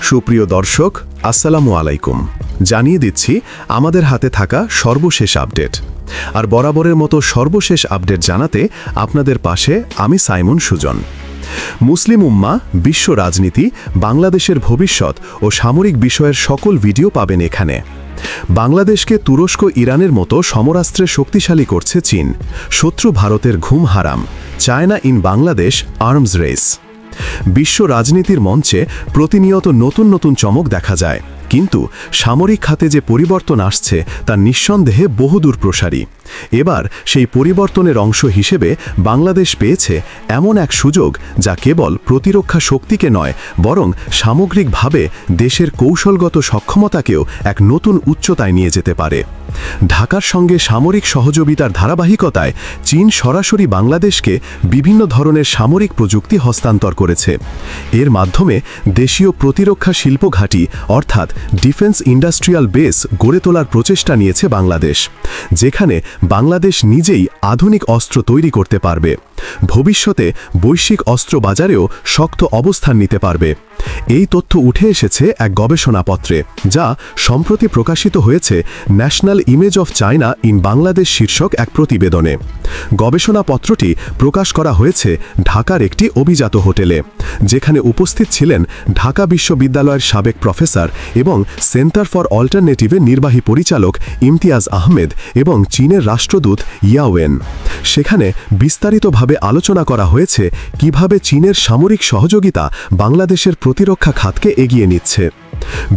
সুপ্রিয় দর্শক, আসসালামু আলাইকুম। জানিয়ে দিচ্ছি আমাদের হাতে থাকা সর্বশেষ আপডেট। আর বরাবরের মতো সর্বশেষ আপডেট জানাতে আপনাদের পাশে আমি সাইমন সুজন। মুসলিম উম্মাহ, বিশ্ব রাজনীতি, বাংলাদেশের ভবিষ্যৎ ও সামরিক বিষয়ের সকল ভিডিও পাবেন এখানে। বাংলাদেশকে তুরস্ক, ইরানের মতো সমরাস্ত্রে শক্তিশালী করছে চীন। শত্রু ভারতের ঘুম হারাম। China in Bangladesh arms race. বিশ্ব রাজনীতির মঞ্চে প্রতিনিয়ত নতুন নতুন চমক দেখা যায়, কিন্তু সামরিক খাতে যে পরিবর্তন আসছে তা নিঃসন্দেহে বহুদূর প্রসারী। এবার সেই পরিবর্তনের অংশ হিসেবে বাংলাদেশ পেয়েছে এমন এক সুযোগ যা কেবল প্রতিরক্ষা শক্তিকে নয়, বরং সামগ্রিকভাবে দেশের কৌশলগত সক্ষমতাকেও এক নতুন উচ্চতায় নিয়ে যেতে পারে। ঢাকার সঙ্গে সামরিক সহযোগিতার ধারাবাহিকতায় চীন সরাসরি বাংলাদেশকে বিভিন্ন ধরনের সামরিক প্রযুক্তি হস্তান্তর করেছে। এর মাধ্যমে দেশীয় প্রতিরক্ষা শিল্প ঘাঁটি অর্থাৎ ডিফেন্স ইন্ডাস্ট্রিয়াল বেস গড়ে তোলার প্রচেষ্টা নিয়েছে বাংলাদেশ, যেখানে বাংলাদেশ নিজেই আধুনিক অস্ত্র তৈরি করতে পারবে। ভবিষ্যতে বৈশ্বিক অস্ত্র বাজারেও শক্ত অবস্থান নিতে পারবে। এই তথ্য উঠে এসেছে এক গবেষণাপত্রে, যা সম্প্রতি প্রকাশিত হয়েছে national image of China in Bangladesh শীর্ষক এক প্রতিবেদনে। গবেষণাপত্রটি প্রকাশ করা হয়েছে ঢাকার একটি অভিজাত হোটেলে, যেখানে উপস্থিত ছিলেন ঢাকা বিশ্ববিদ্যালয়ের সাবেক প্রফেসর এবং সেন্টার ফর অল্টারনেটিভের নির্বাহী পরিচালক ইমতিয়াজ আহমেদ এবং চীনের রাষ্ট্রদূত ইয়াওয়েন। সেখানে বিস্তারিতভাবে আলোচনা করা হয়েছে কিভাবে চীনের সামরিক সহযোগিতা বাংলাদেশের প্রতিরক্ষা খাতকে এগিয়ে নিচ্ছে।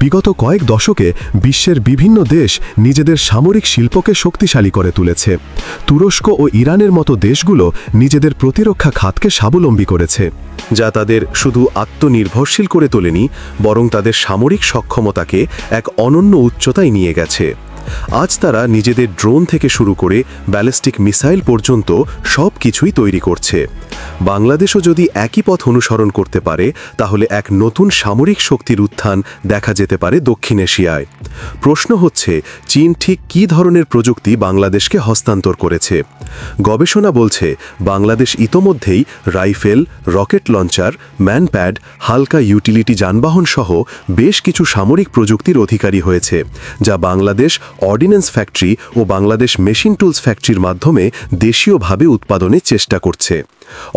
বিগত কয়েক দশকে বিশ্বের বিভিন্ন দেশ নিজেদের সামরিক শিল্পকে শক্তিশালী করে তুলেছে। তুরস্ক ও ইরানের মতো দেশগুলো নিজেদের প্রতিরক্ষা খাতকে স্বাবলম্বী করেছে, যা তাদের শুধু আত্মনির্ভরশীল করে তোলেনি, বরং তাদের সামরিক সক্ষমতাকে এক অনন্য উচ্চতায় নিয়ে গেছে। আজ তারা নিজেদের ড্রোন থেকে শুরু করে ব্যালিস্টিক মিসাইল পর্যন্ত সব কিছুই তৈরি করছে। বাংলাদেশও যদি একই পথ অনুসরণ করতে পারে, তাহলে এক নতুন সামরিক শক্তির উত্থান দেখা যেতে পারে দক্ষিণ এশিয়ায়। প্রশ্ন হচ্ছে, চীন ঠিক কী ধরনের প্রযুক্তি বাংলাদেশকে হস্তান্তর করেছে? গবেষণা বলছে বাংলাদেশ ইতোমধ্যেই রাইফেল, রকেট লঞ্চার, ম্যানপ্যাড, হালকা ইউটিলিটি যানবাহন সহ বেশ কিছু সামরিক প্রযুক্তির অধিকারী হয়েছে, যা বাংলাদেশ অর্ডিন্যান্স ফ্যাক্টরি ও বাংলাদেশ মেশিন টুলস ফ্যাক্টরির মাধ্যমে দেশীয়ভাবে উৎপাদনের চেষ্টা করছে।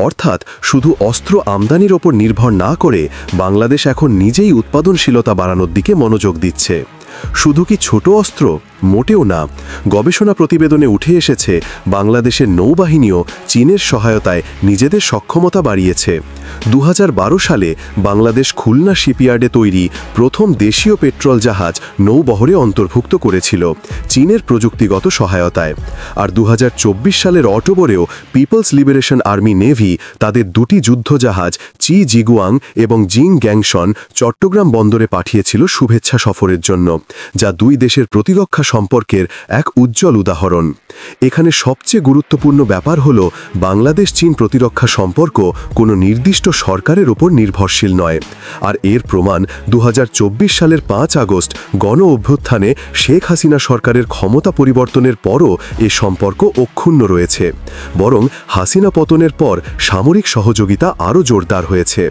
অর্থাৎ শুধু অস্ত্র আমদানির ওপর নির্ভর না করে বাংলাদেশ এখন নিজেই উৎপাদনশীলতা বাড়ানোর দিকে মনোযোগ দিচ্ছে। শুধু কি ছোট অস্ত্র? মোটেও না। গবেষণা প্রতিবেদনে উঠে এসেছে বাংলাদেশের নৌবাহিনীও চীনের সহায়তায় নিজেদের সক্ষমতা বাড়িয়েছে। 2012 সালে বাংলাদেশ খুলনা শিপইয়ার্ডে তৈরি প্রথম দেশীয় পেট্রোল জাহাজ নৌবহরে অন্তর্ভুক্ত করেছিল চীনের প্রযুক্তিগত সহায়তায়। আর 2024 সালের অক্টোবরেও পিপলস লিবারেশন আর্মি নেভি তাদের দুটি যুদ্ধজাহাজ চি জিগুয়াং এবং জিং গ্যাংশন চট্টগ্রাম বন্দরে পাঠিয়েছিল শুভেচ্ছা সফরের জন্য, যা দুই দেশের প্রতিরক্ষা সম্পর্কের এক উজ্জ্বল উদাহরণ। এখানে সবচেয়ে গুরুত্বপূর্ণ ব্যাপার হল বাংলাদেশ চীন প্রতিরক্ষা সম্পর্ক কোনো নির্দিষ্ট সরকারের ওপর নির্ভরশীল নয়। আর এর প্রমাণ 2024 সালের 5 আগস্ট গণ অভ্যুত্থানে শেখ হাসিনা সরকারের ক্ষমতা পরিবর্তনের পরও এ সম্পর্ক অক্ষুণ্ণ রয়েছে, বরং হাসিনা পতনের পর সামরিক সহযোগিতা আরও জোরদার হয়েছে।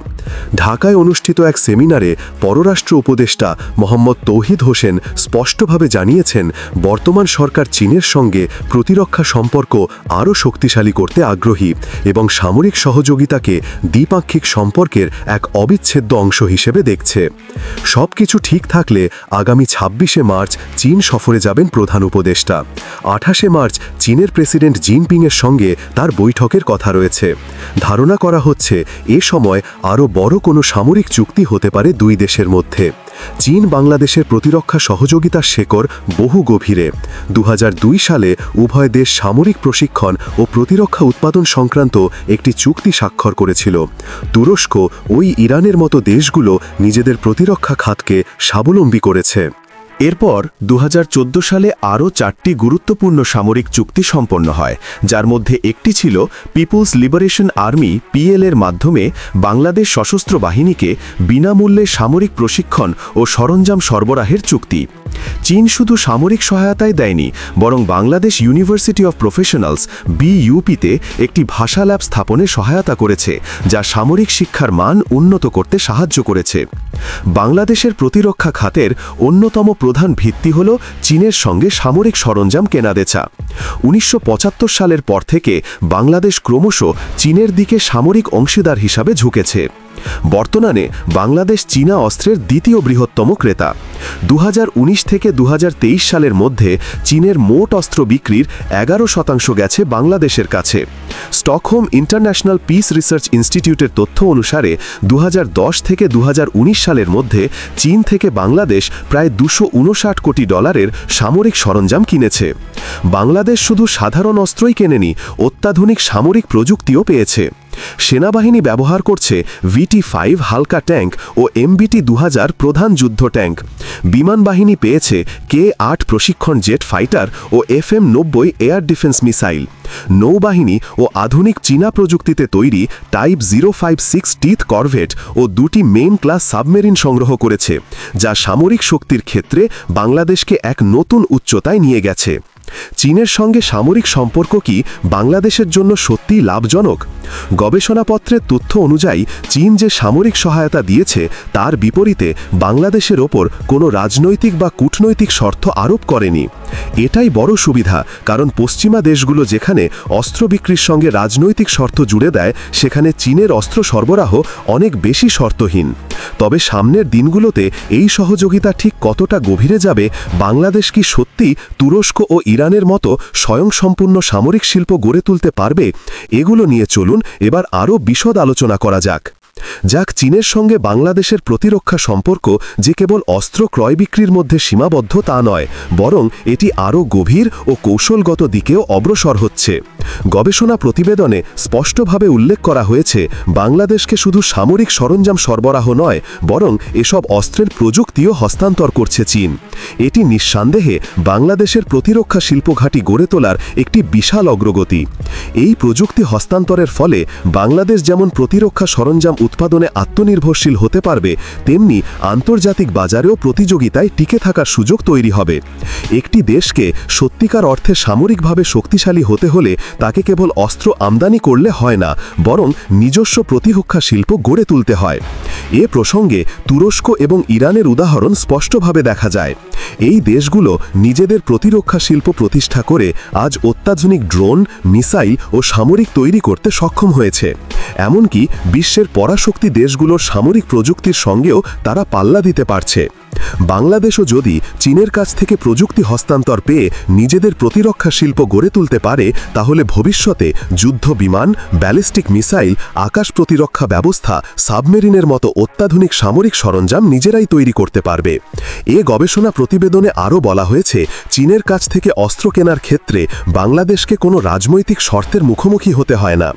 ঢাকায় অনুষ্ঠিত এক সেমিনারে পররাষ্ট্র উপদেষ্টা মোহাম্মদ তৌহিদ হোসেন স্পষ্টভাবে জানিয়েছেন, বর্তমান সরকার চীনের সঙ্গে প্রতিরক্ষা সম্পর্ক আরও শক্তিশালী করতে আগ্রহী এবং সামরিক সহযোগিতাকে দ্বিপাক্ষিক সম্পর্কের এক অবিচ্ছেদ্য অংশ হিসেবে দেখছে। সবকিছু ঠিক থাকলে আগামী 26শে মার্চ চীন সফরে যাবেন প্রধান উপদেষ্টা। 28শে মার্চ চীনের প্রেসিডেন্ট জিনপিংয়ের সঙ্গে তার বৈঠকের কথা রয়েছে। ধারণা করা হচ্ছে এ সময় আরও বড় কোনো সামরিক চুক্তি হতে পারে দুই দেশের মধ্যে। চীন বাংলাদেশের প্রতিরক্ষা সহযোগিতার শেকড় বহু গভীরে। 2002 সালে উভয় দেশ সামরিক প্রশিক্ষণ ও প্রতিরক্ষা উৎপাদন সংক্রান্ত একটি চুক্তি স্বাক্ষর করেছিল। তুরস্ক ওই ইরানের মতো দেশগুলো নিজেদের প্রতিরক্ষা খাতকে স্বাবলম্বী করেছে। এরপর 2014 সালে আরও 4টি গুরুত্বপূর্ণ সামরিক চুক্তি সম্পন্ন হয়, যার মধ্যে একটি ছিল পিপলস লিবারেশন আর্মি পিএল এর মাধ্যমে বাংলাদেশ সশস্ত্র বাহিনীকে বিনামূল্যে সামরিক প্রশিক্ষণ ও সরঞ্জাম সরবরাহের চুক্তি। চীন শুধু সামরিক সহায়তাই দেয়নি, বরং বাংলাদেশ ইউনিভার্সিটি অফ প্রফেশনালস BUP-তে একটি ভাষা ল্যাব স্থাপনে সহায়তা করেছে, যা সামরিক শিক্ষার মান উন্নত করতে সাহায্য করেছে। বাংলাদেশের প্রতিরক্ষা খাতের অন্যতম প্রধান ভিত্তি হল চীনের সঙ্গে সামরিক সরঞ্জাম কেনাবেচা। 1975 সালের পর থেকে বাংলাদেশ ক্রমশ চীনের দিকে সামরিক অংশীদার হিসাবে ঝুঁকেছে। বর্তমানে বাংলাদেশ চীনা অস্ত্রের দ্বিতীয় বৃহত্তম ক্রেতা। 2019 থেকে 2023 সালের মধ্যে চীনের মোট অস্ত্র বিক্রির 11% গেছে বাংলাদেশের কাছে। স্টকহোম ইন্টারন্যাশনাল পিস রিসার্চ ইনস্টিটিউটের তথ্য অনুসারে 2010 থেকে 2019 সালের মধ্যে চীন থেকে বাংলাদেশ প্রায় $259 কোটি সামরিক সরঞ্জাম কিনেছে। বাংলাদেশ শুধু সাধারণ অস্ত্রই কেনেনি, অত্যাধুনিক সামরিক প্রযুক্তিও পেয়েছে। সেনাবাহিনী ব্যবহার করছে VT-5 হালকা ট্যাঙ্ক ও MBT-2000 প্রধান যুদ্ধ ট্যাঙ্ক। বিমান বাহিনী পেয়েছে K-8 প্রশিক্ষণ জেট ফাইটার ও FM-90 এয়ার ডিফেন্স মিসাইল। নৌবাহিনী ও আধুনিক চীনা প্রযুক্তিতে তৈরি টাইপ 056 টিথ করভেট ও 2টি মেইন ক্লাস সাবমেরিন সংগ্রহ করেছে, যা সামরিক শক্তির ক্ষেত্রে বাংলাদেশকে এক নতুন উচ্চতায় নিয়ে গেছে। চীনের সঙ্গে সামরিক সম্পর্ক কি বাংলাদেশের জন্য সত্যিই লাভজনক? গবেষণাপত্রের তথ্য অনুযায়ী চীন যে সামরিক সহায়তা দিয়েছে তার বিপরীতে বাংলাদেশের ওপর কোনো রাজনৈতিক বা কূটনৈতিক শর্ত আরোপ করেনি। এটাই বড় সুবিধা, কারণ পশ্চিমা দেশগুলো যেখানে অস্ত্র বিক্রির সঙ্গে রাজনৈতিক শর্ত জুড়ে দেয়, সেখানে চীনের অস্ত্র সরবরাহ অনেক বেশি শর্তহীন। তবে সামনের দিনগুলোতে এই সহযোগিতা ঠিক কতটা গভীরে যাবে, বাংলাদেশ কি সত্যি তুরস্ক ও ইরানের মতো স্বয়ংসম্পূর্ণ সামরিক শিল্প গড়ে তুলতে পারবে? এগুলো নিয়ে চলুন এবার আরও বিশদ আলোচনা করা যাক। চীনের সঙ্গে বাংলাদেশের প্রতিরক্ষা সম্পর্ক যে কেবল অস্ত্র ক্রয় বিক্রির মধ্যে সীমাবদ্ধ তা নয়, বরং এটি আরও গভীর ও কৌশলগত দিকেও অগ্রসর হচ্ছে। গবেষণা প্রতিবেদনে স্পষ্টভাবে উল্লেখ করা হয়েছে, বাংলাদেশকে শুধু সামরিক সরঞ্জাম সরবরাহ নয়, বরং এসব অস্ত্রের প্রযুক্তিও হস্তান্তর করছে চীন। এটি নিঃসন্দেহে বাংলাদেশের প্রতিরক্ষা শিল্পঘাঁটি গড়ে তোলার একটি বিশাল অগ্রগতি। এই প্রযুক্তি হস্তান্তরের ফলে বাংলাদেশ যেমন প্রতিরক্ষা সরঞ্জাম উৎপাদনে আত্মনির্ভরশীল হতে পারবে, তেমনি আন্তর্জাতিক বাজারেও প্রতিযোগিতায় টিকে থাকার সুযোগ তৈরি হবে। একটি দেশকে সত্যিকার অর্থে সামরিকভাবে শক্তিশালী হতে হলে তাকে কেবল অস্ত্র আমদানি করলে হয় না, বরং নিজস্ব প্রতিরক্ষা শিল্প গড়ে তুলতে হয়। এ প্রসঙ্গে তুরস্ক এবং ইরানের উদাহরণ স্পষ্টভাবে দেখা যায়। এই দেশগুলো নিজেদের প্রতিরক্ষা শিল্প প্রতিষ্ঠা করে আজ অত্যাধুনিক ড্রোন, মিসাইল ও সামরিক তৈরি করতে সক্ষম হয়েছে। এমনকি বিশ্বের পরাশক্তি দেশগুলোর সামরিক প্রযুক্তির সঙ্গেও তারা পাল্লা দিতে পারছে। বাংলাদেশও যদি চীনের কাছ থেকে প্রযুক্তি হস্তান্তর পেয়ে নিজেদের প্রতিরক্ষা শিল্প গড়ে তুলতে পারে, তাহলে ভবিষ্যতে যুদ্ধ বিমান, ব্যালিস্টিক মিসাইল, আকাশ প্রতিরক্ষা ব্যবস্থা, সাবমেরিনের মতো অত্যাধুনিক সামরিক সরঞ্জাম নিজেরাই তৈরি করতে পারবে। এ গবেষণা প্রতিবেদনে আরও বলা হয়েছে, চীনের কাছ থেকে অস্ত্র কেনার ক্ষেত্রে বাংলাদেশকে কোনো রাজনৈতিক শর্তের মুখোমুখি হতে হয় না।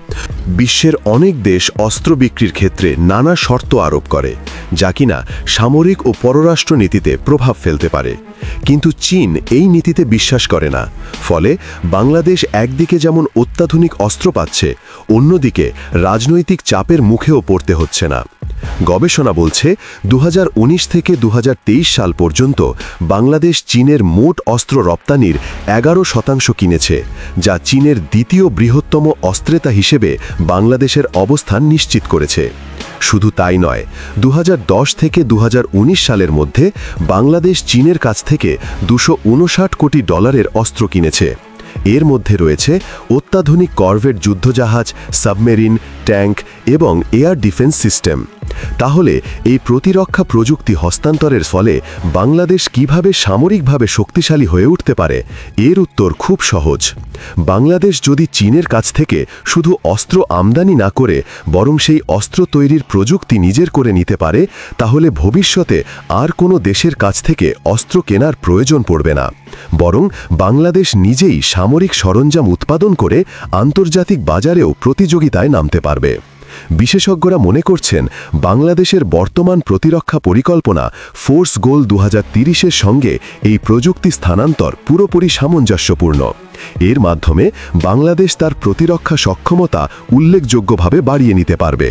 বিশ্বের অনেক দেশ অস্ত্র বিক্রির ক্ষেত্রে নানা শর্ত আরোপ করে, যা কিনা সামরিক ও পররাষ্ট্র নীতিতে প্রভাব ফেলতে পারে। কিন্তু চীন এই নীতিতে বিশ্বাস করে না। ফলে বাংলাদেশ একদিকে যেমন অত্যাধুনিক অস্ত্র পাচ্ছে, অন্যদিকে রাজনৈতিক চাপের মুখেও পড়তে হচ্ছে না। গবেষণা বলছে 2019 থেকে 2023 সাল পর্যন্ত বাংলাদেশ চীনের মোট অস্ত্র রপ্তানির 11% কিনেছে, যা চীনের দ্বিতীয় বৃহত্তম অস্ত্রেতা হিসেবে বাংলাদেশের অবস্থান নিশ্চিত করেছে। শুধু তাই নয়, 2010 থেকে 2019 সালের মধ্যে বাংলাদেশ চীনের কাছ থেকে $259 কোটি অস্ত্র কিনেছে। এর মধ্যে রয়েছে অত্যাধুনিক করভেট যুদ্ধজাহাজ, সাবমেরিন, ট্যাঙ্ক এবং এয়ার ডিফেন্স সিস্টেম। তাহলে এই প্রতিরক্ষা প্রযুক্তি হস্তান্তরের ফলে বাংলাদেশ কিভাবে সামরিকভাবে শক্তিশালী হয়ে উঠতে পারে? এর উত্তর খুব সহজ। বাংলাদেশ যদি চীনের কাছ থেকে শুধু অস্ত্র আমদানি না করে বরং সেই অস্ত্র তৈরির প্রযুক্তি নিজের করে নিতে পারে, তাহলে ভবিষ্যতে আর কোনো দেশের কাছ থেকে অস্ত্র কেনার প্রয়োজন পড়বে না। বরং বাংলাদেশ নিজেই সামরিক সরঞ্জাম উৎপাদন করে আন্তর্জাতিক বাজারেও প্রতিযোগিতায় নামতে পারবে। বিশেষজ্ঞরা মনে করছেন, বাংলাদেশের বর্তমান প্রতিরক্ষা পরিকল্পনা ফোর্স গোল 2030-এর সঙ্গে এই প্রযুক্তি স্থানান্তর পুরোপুরি সামঞ্জস্যপূর্ণ। এর মাধ্যমে বাংলাদেশ তার প্রতিরক্ষা সক্ষমতা উল্লেখযোগ্যভাবে বাড়িয়ে নিতে পারবে।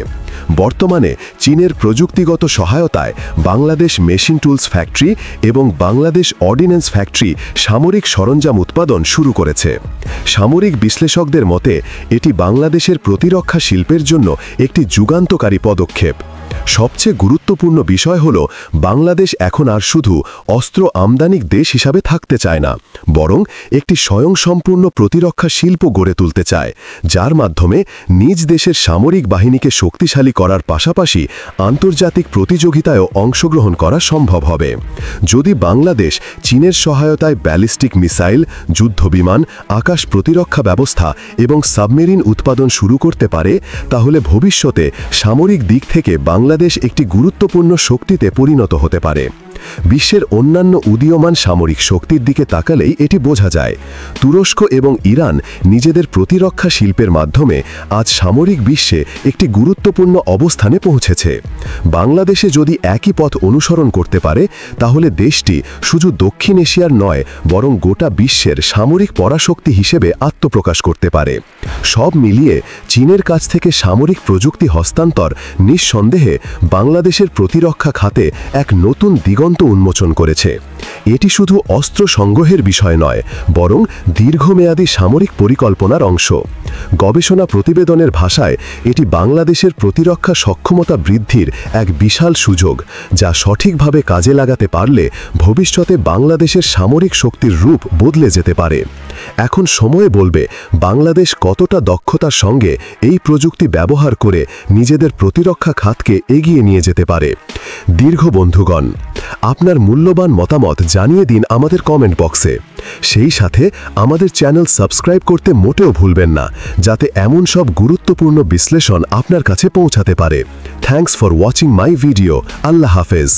বর্তমানে চীনের প্রযুক্তিগত সহায়তায় বাংলাদেশ মেশিন টুলস ফ্যাক্টরি এবং বাংলাদেশ অর্ডিন্যান্স ফ্যাক্টরি সামরিক সরঞ্জাম উৎপাদন শুরু করেছে। সামরিক বিশ্লেষকদের মতে এটি বাংলাদেশের প্রতিরক্ষা শিল্পের জন্য একটি যুগান্তকারী পদক্ষেপ। সবচেয়ে গুরুত্বপূর্ণ বিষয় হল বাংলাদেশ এখন আর শুধু অস্ত্র আমদানিক দেশ হিসাবে থাকতে চায় না, বরং একটি স্বয়ংসম্পূর্ণ প্রতিরক্ষা শিল্প গড়ে তুলতে চায়, যার মাধ্যমে নিজ দেশের সামরিক বাহিনীকে শক্তিশালী করার পাশাপাশি আন্তর্জাতিক প্রতিযোগিতায়ও অংশগ্রহণ করা সম্ভব হবে। যদি বাংলাদেশ চীনের সহায়তায় ব্যালিস্টিক মিসাইল, যুদ্ধবিমান, আকাশ প্রতিরক্ষা ব্যবস্থা এবং সাবমেরিন উৎপাদন শুরু করতে পারে, তাহলে ভবিষ্যতে সামরিক দিক থেকে বাংলাদেশ একটি গুরুত্বপূর্ণ শক্তিতে পরিণত হতে পারে। বিশ্বের অন্যান্য উদীয়মান সামরিক শক্তির দিকে তাকালেই এটি বোঝা যায়। তুরস্ক এবং ইরান নিজেদের প্রতিরক্ষা শিল্পের মাধ্যমে আজ সামরিক বিশ্বে একটি গুরুত্বপূর্ণ অবস্থানে পৌঁছেছে। বাংলাদেশে যদি একই পথ অনুসরণ করতে পারে, তাহলে দেশটি শুধু দক্ষিণ এশিয়ার নয়, বরং গোটা বিশ্বের সামরিক পরাশক্তি হিসেবে আত্মপ্রকাশ করতে পারে। সব মিলিয়ে চীনের কাছ থেকে সামরিক প্রযুক্তি হস্তান্তর নিঃসন্দেহে বাংলাদেশের প্রতিরক্ষা খাতে এক নতুন দিগন্ত উন্মোচন করেছে। এটি শুধু অস্ত্র সংগ্রহের বিষয় নয়, বরং দীর্ঘমেয়াদী সামরিক পরিকল্পনার অংশ। গবেষণা প্রতিবেদনের ভাষায় এটি বাংলাদেশের প্রতিরক্ষা সক্ষমতা বৃদ্ধির এক বিশাল সুযোগ, যা সঠিকভাবে কাজে লাগাতে পারলে ভবিষ্যতে বাংলাদেশের সামরিক শক্তির রূপ বদলে যেতে পারে। এখন সময় বলবে বাংলাদেশ কতটা দক্ষতার সঙ্গে এই প্রযুক্তি ব্যবহার করে নিজেদের প্রতিরক্ষা খাতকে এগিয়ে নিয়ে যেতে পারে। দীর্ঘ বন্ধুগণ, আপনার মূল্যবান মতামত জানিয়ে দিন আমাদের কমেন্ট বক্সে। সেই সাথে আমাদের চ্যানেল সাবস্ক্রাইব করতে মোটেও ভুলবেন না, যাতে এমন সব গুরুত্বপূর্ণ বিশ্লেষণ আপনার কাছে পৌঁছাতে পারে। Thanks for watching my video. আল্লাহ হাফেজ।